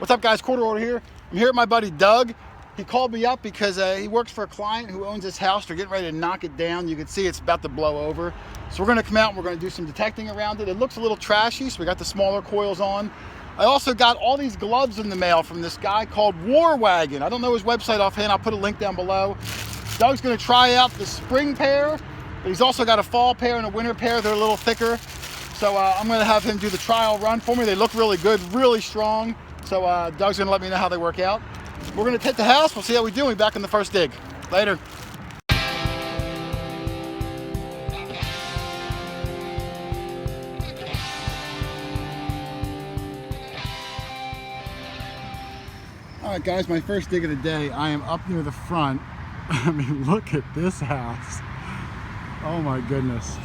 What's up, guys? Quarter order here. I'm here with my buddy Doug. He called me up because he works for a client who owns this house. They're getting ready to knock it down. You can see it's about to blow over. So we're gonna come out and we're gonna do some detecting around it. It looks a little trashy, so we got the smaller coils on. I also got all these gloves in the mail from this guy called Warwagon. I don't know his website offhand. I'll put a link down below. Doug's gonna try out the spring pair, but he's also got a fall pair and a winter pair. They're a little thicker. So I'm gonna have him do the trial run for me. They look really good, really strong. So Doug's gonna let me know how they work out. We're gonna hit the house. We'll see how we do. We'll be back in the first dig. Later. All right, guys, my first dig of the day. I am up near the front. I mean, look at this house. Oh my goodness.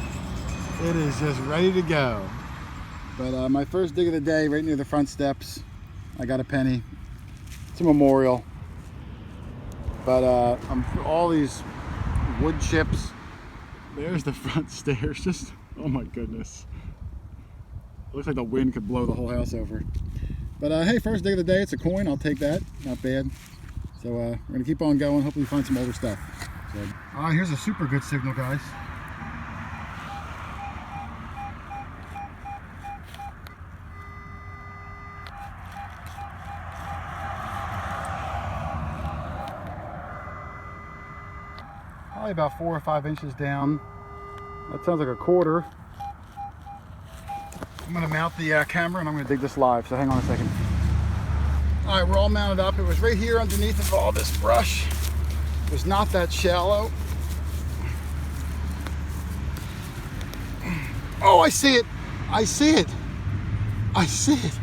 It is just ready to go. But my first dig of the day, right near the front steps. I got a penny. It's a memorial. But all these wood chips. There's the front stairs. Just, oh my goodness. It looks like the wind could blow the whole house over. But hey, first dig of the day, it's a coin. I'll take that. Not bad. So we're gonna keep on going. Hopefully find some older stuff. So, all right, here's a super good signal, guys. Probably about 4 or 5 inches down. That sounds like a quarter. I'm gonna mount the camera and I'm gonna dig this live, so hang on a second. All right, we're all mounted up. It was right here underneath of all this brush. It was not that shallow. Oh, I see it. I see it. I see it.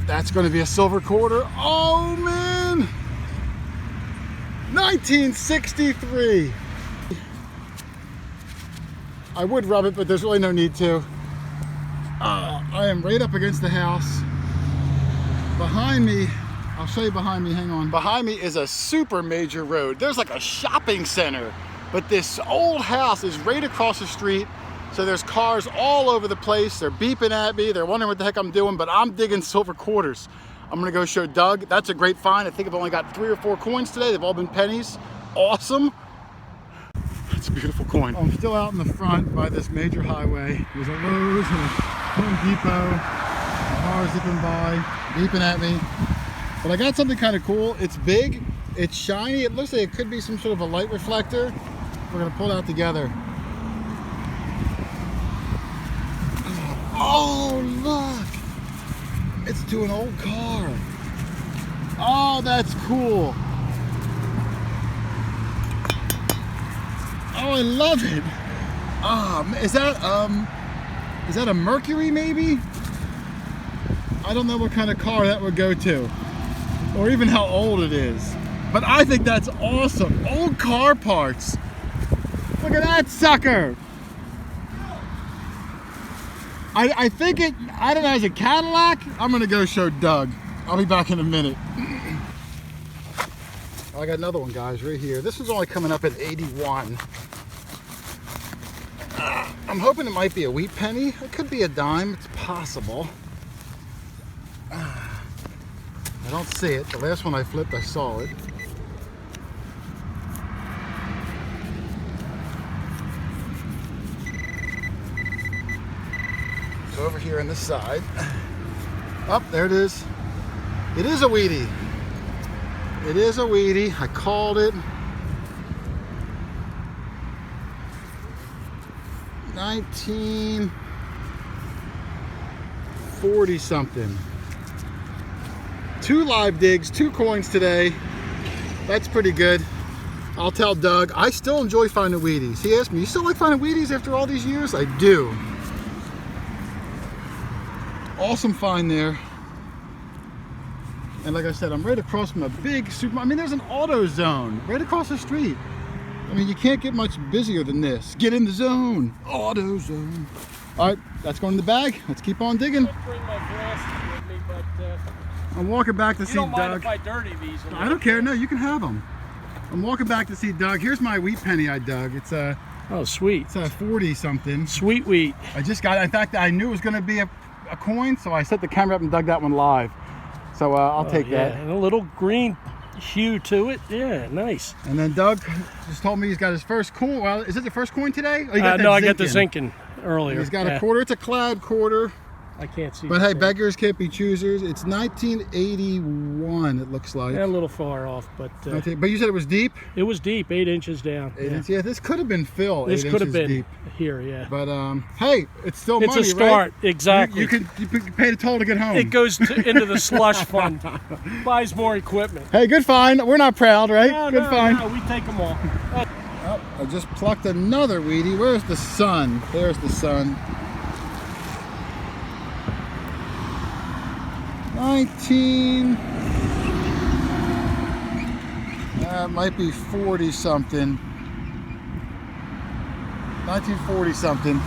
That's gonna be a silver quarter. Oh man. 1963. I would rub it, but there's really no need to. I am right up against the house. Behind me, I'll show you behind me, hang on. Behind me is a super major road. There's like a shopping center, but this old house is right across the street. So there's cars all over the place. They're beeping at me. They're wondering what the heck I'm doing, but I'm digging silver quarters. I'm gonna go show Doug. That's a great find. I think I've only got 3 or 4 coins today. They've all been pennies. Awesome. That's a beautiful coin. I'm still out in the front by this major highway. There's a Lowe's and a Home Depot. Cars zipping by, beeping at me. But I got something kind of cool. It's big, it's shiny. It looks like it could be some sort of a light reflector. We're gonna pull it out together. Oh, look. It's to an old car. Oh, that's cool. Oh, I love it. Is that a Mercury maybe? I don't know what kind of car that would go to, or even how old it is. But I think that's awesome. Old car parts. Look at that sucker. I think it, I don't know, is it Cadillac? I'm gonna go show Doug. I'll be back in a minute. I got another one, guys, right here. This is only coming up at 81. I'm hoping it might be a wheat penny. It could be a dime, it's possible. I don't see it. The last one I flipped, I saw it. It's over here on this side. Oh, there it is. It is a wheatie. It is a wheatie. I called it. 1940 something. 2 live digs, 2 coins today. That's pretty good. I'll tell Doug, I still enjoy finding wheaties. He asked me, you still like finding wheaties after all these years? I do. Awesome find there. And like I said, I'm right across from a big super, I mean, there's an auto zone right across the street. I mean, you can't get much busier than this. Get in the zone, auto zone. All right, that's going in the bag. Let's keep on digging. Bring my glasses with me, but I'm walking back to see Doug. You don't mind if I dirty these? I don't care. No, you can have them. I'm walking back to see Doug. Here's my wheat penny I dug. It's a Oh, sweet. It's a 40 something. Sweet wheat. I just got, in fact, I knew it was going to be a coin, so I set the camera up and dug that one live. So I'll take yeah. that. And a little green hue to it. Yeah, nice. And then Doug just told me he's got his first coin. Well, is it the first coin today? Oh, you got that No, I got zinc the in. zinking earlier. He's got yeah. a quarter. It's a clad quarter. I can't see. But hey, beggars can't be choosers. It's 1981, it looks like. Yeah, a little far off, but But you said it was deep? it was deep, 8 inches down. 8 inches. Yeah, this could have been fill. This 8 could have inches been deep. here, yeah. But hey, it's still It's money, a start, right? exactly. You pay the toll to get home. It goes into the slush fund, buys more equipment. Hey, good find. We're not proud, right? No, Good find. No, we take them all. Oh, I just plucked another weedy. Where's the sun? There's the sun. that might be 40 something. 1940 something.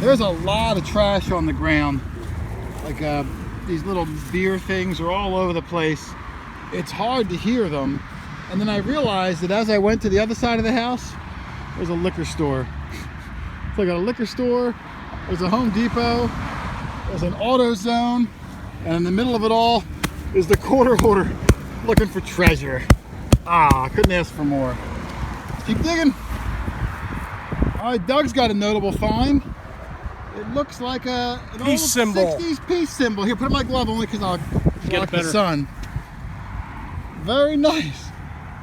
There's a lot of trash on the ground. Like these little beer things are all over the place. It's hard to hear them. And then I realized that as I went to the other side of the house, there's a liquor store. So I got a liquor store, there's a Home Depot, there's an AutoZone, and in the middle of it all is the quarter hoarder looking for treasure. Ah, I couldn't ask for more. Keep digging. All right, Doug's got a notable find. It looks like an Peace old symbol. 60s peace symbol. Here, put my glove only because I'll block the better. sun. Very nice.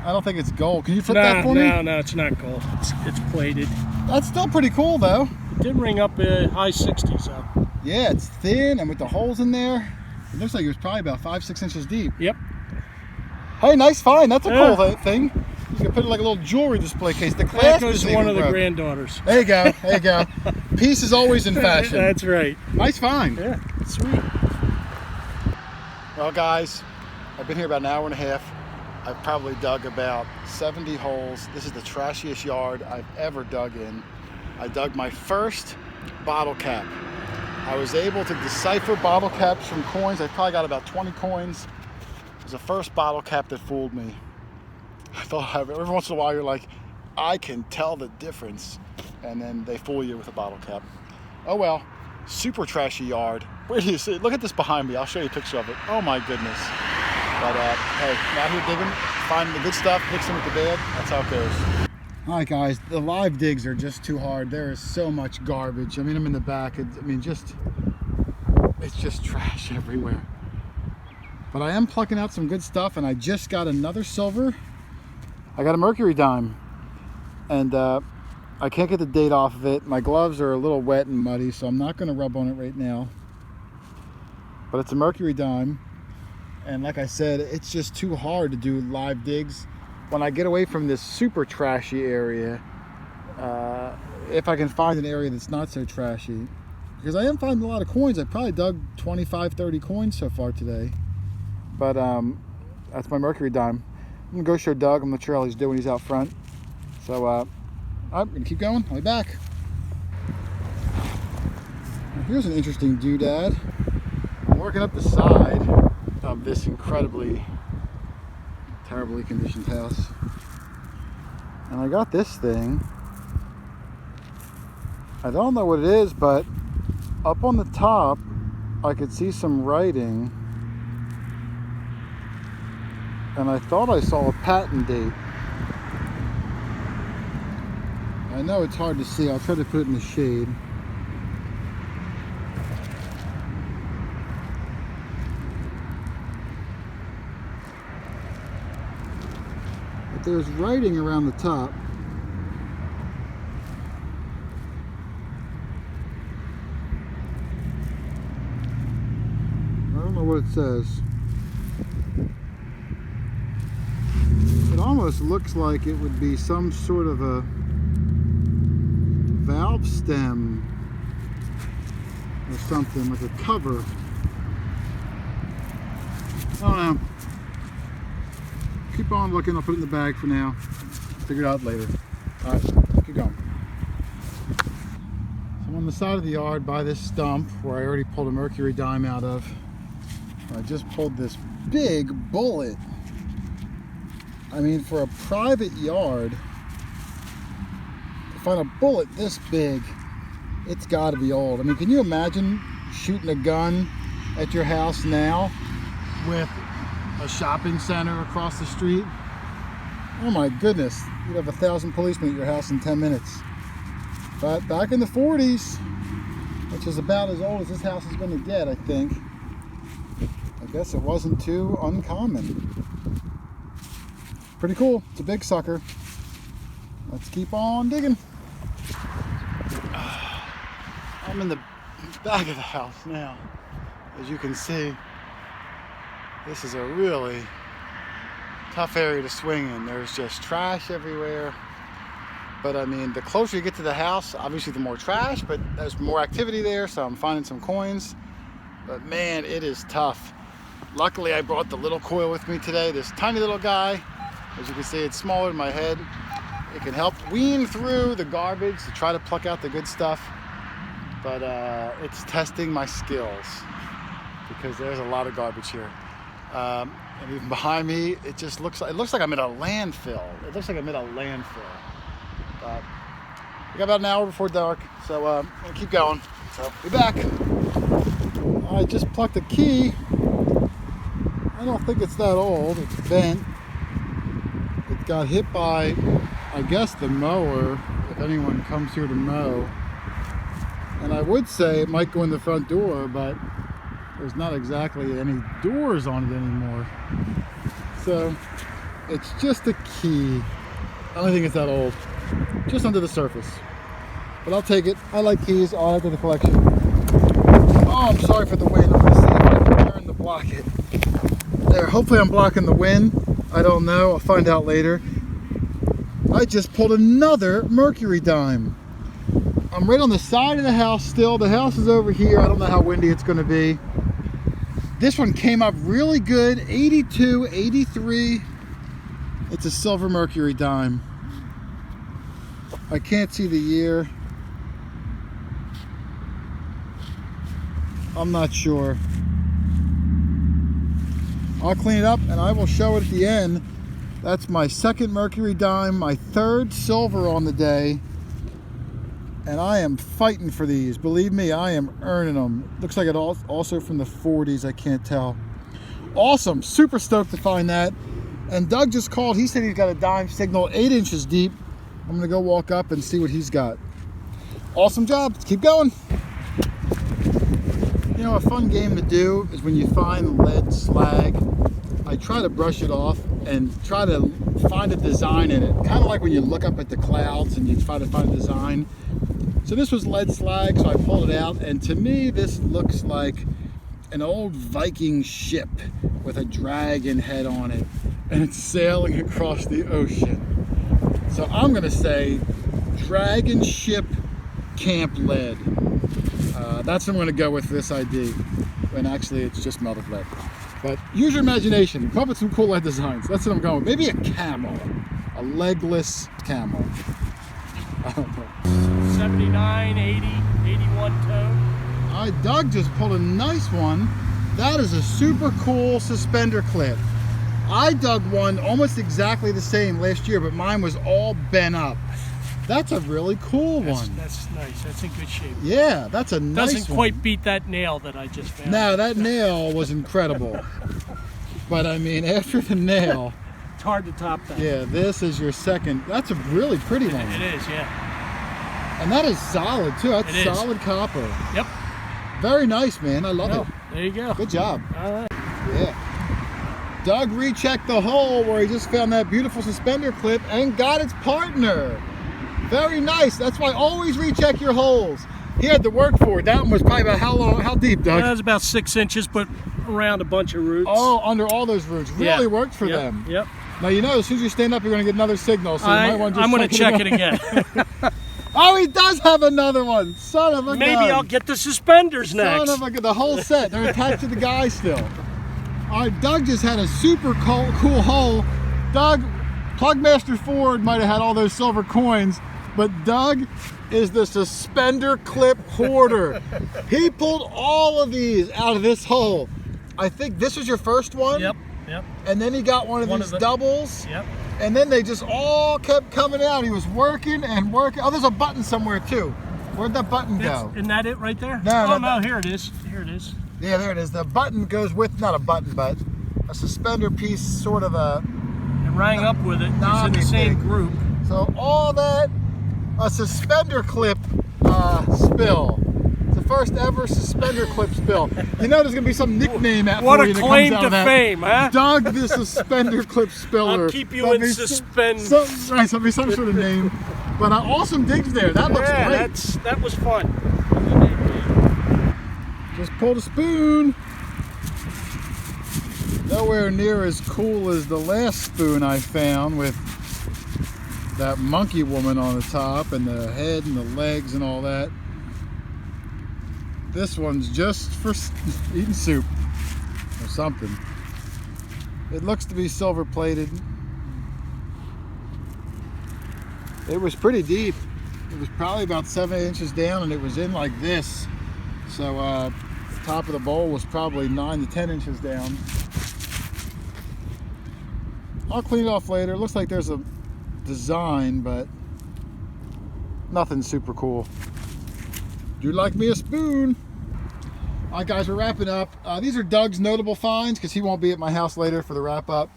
I don't think it's gold. Can you flip that for me? No, it's not gold. It's plated. That's still pretty cool, though. It did ring up high 60s, though. Yeah, it's thin and with the holes in there. It looks like it was probably about 5-6 inches deep. Yep. Hey, nice find. That's a Yeah. cool thing. You can put it like a little jewelry display case. The That clasp goes isn't to one even of the broke. granddaughters. There you go. There you go. Peace is always in fashion. That's right. Nice find. Yeah, sweet. Well, guys, I've been here about an hour and a half. I've probably dug about 70 holes. This is the trashiest yard I've ever dug in. I dug my first bottle cap. I was able to decipher bottle caps from coins. I probably got about 20 coins. It was the first bottle cap that fooled me. I thought every once in a while you're like, I can tell the difference. And then they fool you with a bottle cap. Oh well, super trashy yard. Where do you see it? Look at this behind me. I'll show you a picture of it. Oh my goodness. But hey, I'm out here digging, finding the good stuff, mixing with the bad. That's how it goes. All right, guys, the live digs are just too hard. There is so much garbage. I mean, I'm in the back. It's just trash everywhere. But I am plucking out some good stuff, and I just got another silver. I got a Mercury Dime, and I can't get the date off of it. My gloves are a little wet and muddy, so I'm not going to rub on it right now. But it's a Mercury Dime, and like I said, it's just too hard to do live digs. When I get away from this super trashy area, if I can find an area that's not so trashy, because I am finding a lot of coins. I probably dug 25, 30 coins so far today. But that's my Mercury Dime. I'm gonna go show Doug. I'm not sure how he's doing. He's out front. So I'm gonna keep going. I'll be back. Now, here's an interesting doodad. I'm working up the side of this incredibly terribly conditioned house, and I got this thing. I don't know what it is, but up on the top I could see some writing, and I thought I saw a patent date. I know it's hard to see. I'll try to put it in the shade. But there's writing around the top. I don't know what it says. It almost looks like it would be some sort of a valve stem or something, like a cover. I don't know. Keep on looking. I'll put it in the bag for now. Figure it out later. All right, keep going. So I'm on the side of the yard by this stump where I already pulled a Mercury Dime out of. I just pulled this big bullet. I mean, for a private yard, to find a bullet this big, it's got to be old. I mean, can you imagine shooting a gun at your house now with a shopping center across the street. Oh my goodness, you'd have 1,000 policemen at your house in 10 minutes. But back in the 40s, which is about as old as this house is going to get, I think, I guess it wasn't too uncommon. Pretty cool. It's a big sucker. Let's keep on digging. I'm in the back of the house now. As you can see, this is a really tough area to swing in. There's just trash everywhere. But I mean, the closer you get to the house, obviously the more trash, but there's more activity there, so I'm finding some coins. But man, it is tough. Luckily, I brought the little coil with me today, this tiny little guy. As you can see, it's smaller than my head. It can help wean through the garbage to try to pluck out the good stuff. But it's testing my skills because there's a lot of garbage here. And even behind me, it looks like I'm in a landfill. It looks like I'm in a landfill. But we got about an hour before dark, so I'll keep going. So be back. I just plucked a key. I don't think it's that old. It's bent. It got hit by, I guess, the mower, if anyone comes here to mow. And I would say it might go in the front door, but there's not exactly any doors on it anymore. So it's just a key. I don't think it's that old. Just under the surface. But I'll take it. I like keys. I'll add to the collection. Oh, I'm sorry for the wind. I'm going to see if I can turn to block it. There. Hopefully I'm blocking the wind. I don't know. I'll find out later. I just pulled another Mercury Dime. I'm right on the side of the house still. The house is over here. I don't know how windy it's going to be. This one came up really good. 82, 83. It's a silver Mercury Dime. I can't see the year. I'm not sure. I'll clean it up and I will show it at the end. That's my second Mercury Dime, my third silver on the day. And I am fighting for these. Believe me, I am earning them. Looks like it also from the 40s, I can't tell. Awesome, super stoked to find that. And Doug just called, he said he's got a dime signal 8 inches deep. I'm gonna go walk up and see what he's got. Awesome job, let's keep going. You know, a fun game to do is when you find lead slag, I try to brush it off and try to find a design in it. Kind of like when you look up at the clouds and you try to find a design. So this was lead slag, so I pulled it out, and to me this looks like an old Viking ship with a dragon head on it, and it's sailing across the ocean. So I'm gonna say dragon ship camp lead. That's what I'm gonna go with for this ID, when actually it's just melted lead. But use your imagination, come up with some cool lead designs. That's what I'm going with. Maybe a camel, a legless camel. I don't know. 79, 80, 81 tone. Doug just pulled a nice one. That is a super cool suspender clip. I dug one almost exactly the same last year, but mine was all bent up. That's a really cool one. That's nice. That's in good shape. Yeah, that's a nice one. Doesn't quite beat that nail that I just found. No, that nail was incredible. But I mean, after the nail, it's hard to top that. Yeah, this is your second. That's a really pretty one. It is, yeah. And that is solid too. That's it solid is. copper. Yep. Very nice, man. I love it. There you go. Good job. All right. Yeah. Doug rechecked the hole where he just found that beautiful suspender clip and got its partner. Very nice. That's why always recheck your holes. He had to work for it. That one was probably about how long? How deep, Doug? That was about 6 inches, but around a bunch of roots. Oh, under all those roots. Really worked for them. Yep. Now you know, as soon as you stand up, you're going to get another signal. So you might want to I'm going to check it again. Oh, he does have another one. Son of a gun. Maybe I'll get the suspenders next. Son of a, the whole set. They're attached to the guy still. All right, Doug just had a super cool hole. Doug, Plugmaster Ford might have had all those silver coins, but Doug is the suspender clip hoarder. He pulled all of these out of this hole. I think this was your first one? Yep. And then he got one of these doubles. Yep. And then they just all kept coming out. He was working and working. Oh, there's a button somewhere too. Where'd that button go? Isn't that it right there? No, no, here it is. Here it is. Yeah, there it is. The button goes with, not a button, but a suspender piece, sort of a... And rang up with it. It's in the same group. So all that, a suspender clip spill. It's the first ever suspender clip spill. You know there's going to be some nickname at What for a you that claim comes out to of fame, huh? Doug the suspender clip spiller. I'll keep you in suspense. Right, so be some sort of name. But awesome digs there. That looks great. That was fun. Just pulled a spoon. Nowhere near as cool as the last spoon I found with that monkey woman on the top and the head and the legs and all that. This one's just for eating soup or something. It looks to be silver plated. It was pretty deep. It was probably about 7 inches down and it was in like this. So the top of the bowl was probably 9 to 10 inches down. I'll clean it off later. It looks like there's a design, but nothing super cool. Do you like me a spoon? All right, guys, we're wrapping up. These are Doug's notable finds because he won't be at my house later for the wrap up.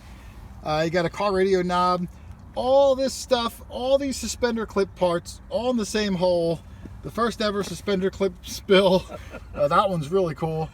You got a car radio knob, all this stuff, all these suspender clip parts, all in the same hole. The first ever suspender clip spill. That one's really cool.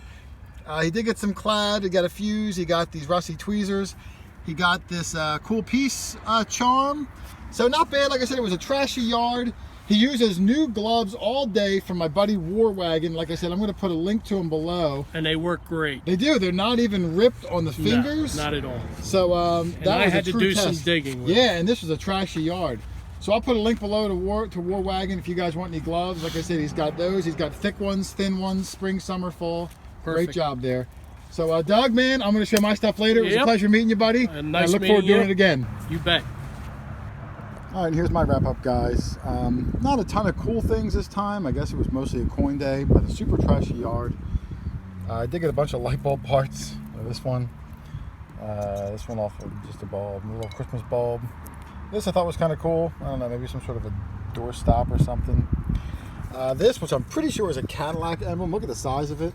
He did get some clad. He got a fuse. He got these rusty tweezers. He got this cool piece charm. So not bad. Like I said, it was a trashy yard. He uses new gloves all day from my buddy Warwagon. Like I said, I'm going to put a link to them below. And they work great. They do. They're not even ripped on the fingers. No, not at all. So that was I had to do some digging with it. And this was a trashy yard. So I'll put a link below to Warwagon if you guys want any gloves. Like I said, he's got those. He's got thick ones, thin ones, spring, summer, fall. Perfect. Great job there. So Doug, man, I'm going to show my stuff later. It was a pleasure meeting you, buddy. And nice I look forward to doing it again. You bet. All right, and here's my wrap up, guys. Not a ton of cool things this time. I guess it was mostly a coin day, but a super trashy yard. I did get a bunch of light bulb parts. This one off of just a bulb, a little Christmas bulb. This I thought was kind of cool. I don't know, maybe some sort of a door stop or something. This, which I'm pretty sure is a Cadillac emblem. Look at the size of it.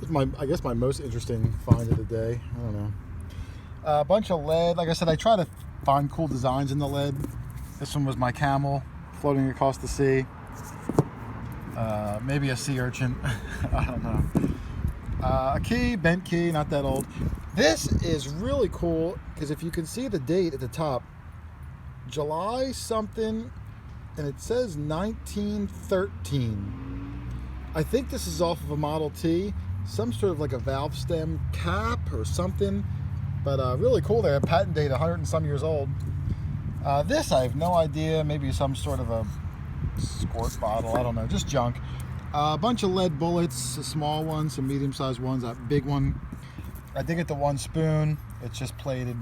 This is I guess my most interesting find of the day. I don't know. A bunch of lead. Like I said, I try to find cool designs in the lead. This one was my camel floating across the sea. Maybe a sea urchin. I don't know. A key, bent key, not that old. This is really cool because if you can see the date at the top, July something, and it says 1913. I think this is off of a Model T, some sort of like a valve stem cap or something, but really cool there. Patent date 100 and some years old. This I have no idea, maybe some sort of a squirt bottle, I don't know, just junk. A bunch of lead bullets, a small one, some medium-sized ones, a big one. I did get the one spoon, it's just plated.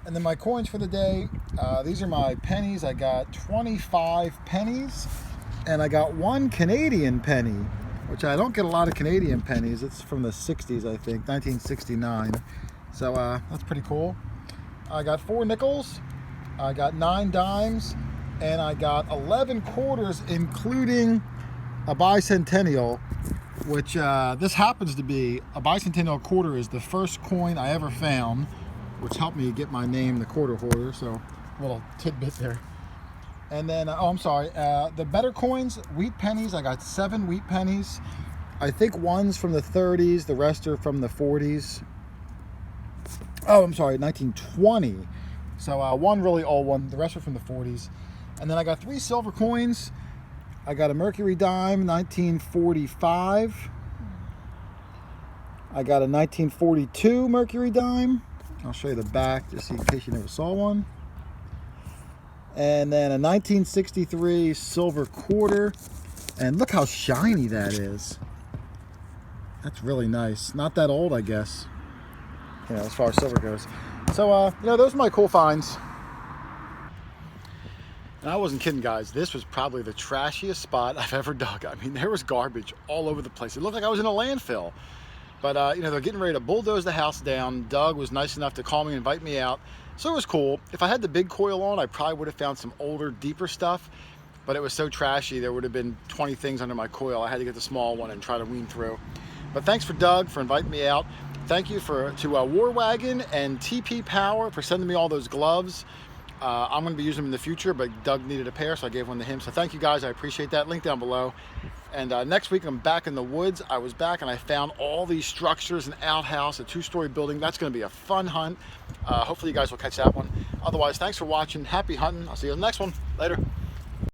And then my coins for the day, these are my pennies. I got 25 pennies, and I got one Canadian penny, which I don't get a lot of Canadian pennies. It's from the 60s, I think, 1969. So that's pretty cool. I got 4 nickels, I got 9 dimes, and I got 11 quarters, including a bicentennial, which this happens to be a bicentennial quarter. Is the first coin I ever found, which helped me get my name, the quarter hoarder. So a little tidbit there. And then oh, I'm sorry, the better coins, wheat pennies. I got 7 wheat pennies. I think one's from the 30s, the rest are from the 40s. Oh, I'm sorry, 1920. So one really old one, the rest are from the 40s. And then I got 3 silver coins. I got a Mercury Dime, 1945. I got a 1942 Mercury Dime. I'll show you the back just in case you never saw one. And then a 1963 silver quarter. And look how shiny that is. That's really nice. Not that old, I guess. You know, as far as silver goes. So, you know, those are my cool finds. And I wasn't kidding, guys. This was probably the trashiest spot I've ever dug. I mean, there was garbage all over the place. It looked like I was in a landfill. But, you know, they're getting ready to bulldoze the house down. Doug was nice enough to call me and invite me out. So it was cool. If I had the big coil on, I probably would have found some older, deeper stuff. but it was so trashy there would have been 20 things under my coil. I had to get the small one and try to wean through. But thanks for Doug for inviting me out. Thank you to Warwagon and TPpower for sending me all those gloves. I'm going to be using them in the future, but Doug needed a pair, so I gave one to him. So thank you guys, I appreciate that. Link down below. And next week I'm back in the woods. I was back and I found all these structures, an outhouse, a 2-story building. That's going to be a fun hunt. Hopefully you guys will catch that one. Otherwise, thanks for watching. Happy hunting. I'll see you in the next one. Later.